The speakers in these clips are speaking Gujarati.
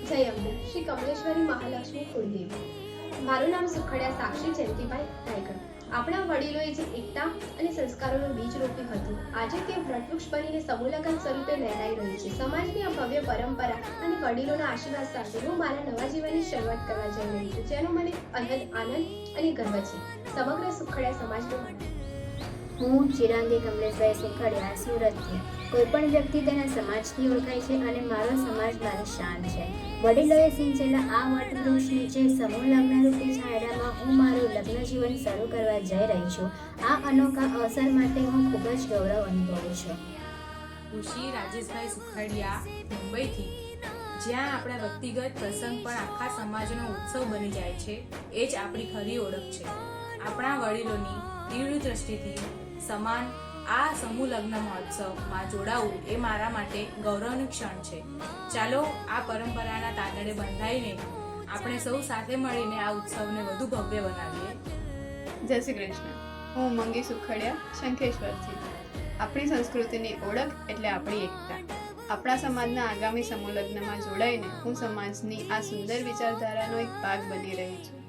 જય અંબે શ્રી કમલેશ્વરી મહાલક્ષ્મી કુળદેવી। મારું નામ સુખડિયા સાક્ષી જયંતીભાઈ રાયગઢ। આપણા વડીલોએ જે એકતા અને સંસ્કારોનું બીજ રોપ્યું હતું, આજે તે વૃક્ષ બનીને સમૂહલગ્ન સ્વરૂપે લહેરાઈ રહ્યું છે। સમાજની આ ભવ્ય પરંપરા અને વડીલોના આશીર્વાદ સાથે હું મારા નવા જીવનની શરૂઆત કરવા જઈ રહી છું, જેનો મને અનહદ આનંદ અને ગર્વ છે। સમગ્ર સુખડિયા સમાજનો માટે હું ચિરાંગી કમલેશભાઈ સુખડિયા સુરતથી। કોઈપણ વ્યક્તિ તેના સમાજથી ઓળખાય છે અને મારો સમાજ મારી શાન છે। વડીલોએ સિંચેલા આ વટવૃક્ષ નીચે સમૂહ લગ્ન રૂપી છાંયડામાં હું મારું લગ્ન જીવન શરૂ કરવા જઈ રહી છું। આ અનોખા અવસર માટે હું ખૂબ જ ગૌરવ અનુભવું છું। હું શ્રી રાજેશભાઈ સુખડિયા મુંબઈથી, જ્યાં આપણા વ્યક્તિગત પ્રસંગ પણ આખા સમાજનો ઉત્સવ બની જાય છે, એ જ આપણી ખરી ઓળખ છે। આપણા વડીલોની તીવ્ર દ્રષ્ટિથી સમાન આ સમૂહ લગ્ન મહોત્સવમાં જોડાવું એ મારા માટે ગૌરવની ક્ષણ છે। ચાલો આ પરંપરાના તાંતણે બંધાઈને આપણે સૌ સાથે મળીને આ ઉત્સવને વધુ ભવ્ય બનાવીએ। જય શ્રી કૃષ્ણ। હું મંગી સુખડિયા શંખેશ્વરથી। આપણી સંસ્કૃતિની ઓળખ એટલે આપણી એકતા। આપણા સમાજના આગામી સમૂહ લગ્નમાં જોડાઈને હું સમાજની આ સુંદર વિચારધારાનો એક ભાગ બની રહી છું।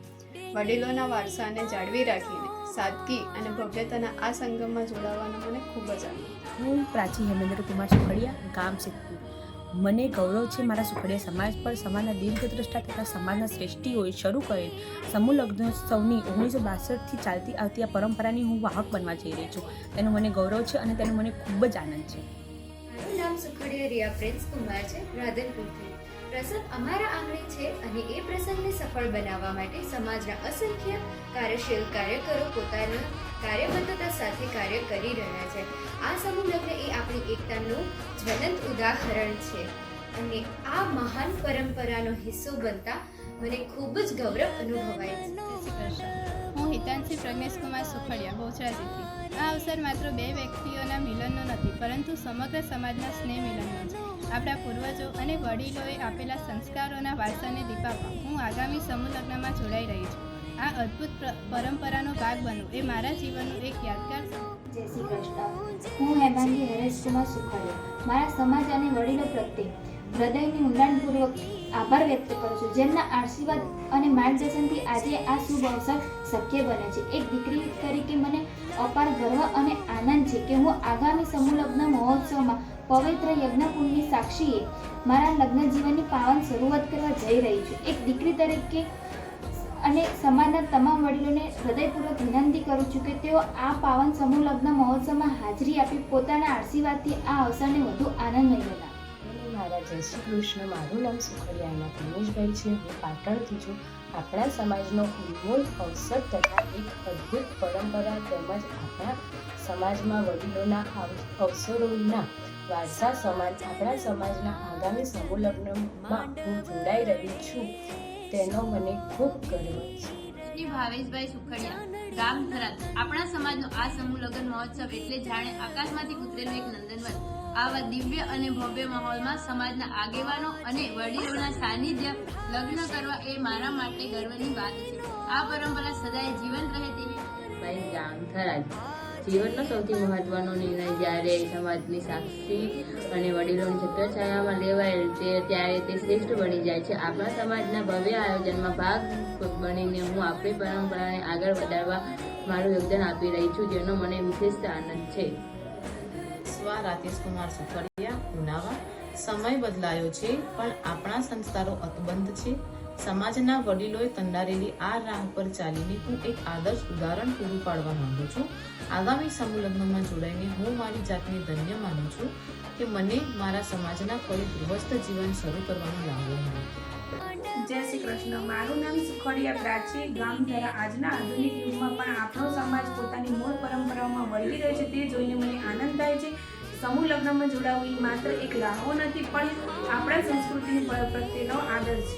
વડીલોના વારસાને જાળવી રાખીને સાદગી અને ભવ્યતાના આ સંગમમાં જોડાવાનો મને ખૂબ જ આનંદ। હું પ્રાચી હેમેન્દ્ર કુમાર સુખડિયા, ગામ સિદ્ધપુર। મને ગૌરવ છે મારા સુખડિયા સમાજ પર સમાજના દીર્ઘદ્રષ્ટા તથા સમાજના શ્રેષ્ઠીઓએ શરૂ કરેલ સમૂહ લગ્નોત્સવની 1962થી ચાલતી આવતી આ પરંપરાની હું વાહક બનવા જઈ રહી છું। તેનું મને ગૌરવ છે અને તેનો મને ખૂબ જ આનંદ છે। મારું નામ સુખડિયા રિયા પ્રિન્સ કુમાર છે, રાધનપુરથી। પ્રસંગ અમારા આંગણે છે અને એ પ્રસંગને સફળ બનાવવા માટે સમાજના અસંખ્ય કાર્યશીલ કાર્યકરો પોતાના કાર્યબદ્ધતા સાથે કાર્ય કરી રહ્યા છે। આ સમૂહ લગ્ન એ આપણી એકતાનું જ્વલંત ઉદાહરણ છે અને આ મહાન પરંપરાનો હિસ્સો બનતા મને ખૂબ જ ગૌરવ અનુભવાય છે। હું હિતાંશી પ્રજ્ઞેશ કુમાર સુખડિયા બહુચરાજીથી। આ અવસર માત્ર બે વ્યક્તિઓના મિલનનો નથી, પરંતુ સમગ્ર સમાજના સ્નેહ મિલનનો છે। આપણા પૂર્વજો અને વડીલોએ આપેલા સંસ્કારોના વારસાને દીપાવવા હું આગામી સમૂહ લગ્નમાં જોડાઈ રહી છું। આ અદ્ભુત પરંપરાનો ભાગ બનવું એ મારા જીવનનું એક યાદગાર જય શ્રી કૃષ્ણ। હું હેમાંગી હરેશકુમાર સુખડિયા મારા સમાજ અને વડીલો પ્રત્યે હૃદયની ઊંડાણપૂર્વક આભાર વ્યક્ત કરું છું, જેમના આશીર્વાદ અને માર્ગદર્શનથી આજે આ શુભ અવસર શક્ય બને છે। એક દીકરી તરીકે મને અપાર ગર્વ અને આનંદ છે કે હું આગામી સમૂહ લગ્ન મહોત્સવમાં પવિત્ર યજ્ઞકુંડની સાક્ષીએ મારા લગ્ન જીવનની પાવન શરૂઆત કરવા જઈ રહી છું। એક દીકરી તરીકે અને સમાજના તમામ વડીલોને હૃદયપૂર્વક વિનંતી કરું છું કે તેઓ આ પાવન સમૂહ લગ્ન મહોત્સવમાં હાજરી આપી પોતાના આશીર્વાદથી આ અવસરને વધુ આનંદમય બનાવે। મારા જય શ્રી કૃષ્ણ। મારું નામ સુખડિયાના દિનેશભાઈ છે। હું પાટણથી છું। આપણા સમાજનો અનમોલ અવસર તથા એક અદ્ભુત પરંપરા તેમજ આપણા સમાજમાં વડીલોના અવસરોના વારસા સમાન આપણા સમાજના આગામી સમૂહ લગ્નમાં હું જોડાઈ રહી છું, તેનો મને ખૂબ ગર્વ છે। ભાવેશભાઈ સુખડિયા, ગામ થરાદ। આપણા સમાજનો આ સમૂહ લગ્ન મહોત્સવ એટલે જાણે આકાશમાંથી ઉતરેલું એક નંદનવન। આવા દિવ્ય અને ભવ્ય માહોલમાં સમાજના આગેવાનો અને વડીલોના સાનિધ્ય લગ્ન કરવા એ મારા માટે ગર્વની વાત છે। આ પરંપરા સદાય જીવંત રહે તેવી ગામ થરાદ। જીવનનો સૌથી મહત્વનો નિર્ણય જ્યારે સમાજની સાક્ષી અને વડીલોની છત્રછાયામાં લેવાયેલ છે, ત્યારે તે શ્રેષ્ઠ બની જાય છે। આપણા સમાજના ભવ્ય આયોજનમાં ભાગ બનીને હું આપણી પરંપરાને આગળ વધારવા મારું યોગદાન આપી રહી છું, જેનો મને વિશેષ આનંદ છે। રાકેશ કુમાર સુખડિયા, ઉનાવા। સમય બદલાયો છે પણ આપણા સંસ્કારો અકબંધ છે। સમાજના વડીલોએ કંડારેલી આ રાહ પર ચાલીને હું એક આદર્શ ઉદાહરણ પૂરું પાડવા માંગુ છું। આગામી સમૂહ લગ્નમાં જોડાઈને હું મારી જાતને ધન્ય માનું છું કે મને મારા સમાજના ફરી ગૃહસ્થ જીવન શરૂ કરવાનો લાવો મળ્યો। જય શ્રી કૃષ્ણ। મારું નામ સુખડિયા પ્રાચી, ગામ ધરા। આજના આધુનિક યુગમાં પણ આપણો સમાજ પોતાની મૂળ પરંપરાઓમાં વળગી રહ્યો છે, તે જોઈને મને આનંદ થાય છે। સમૂહ લગ્નમાં જોડાવું એ માત્ર એક લાહો નથી, પણ આપણા સંસ્કૃતિની પ્રત્યેનો આદર છે।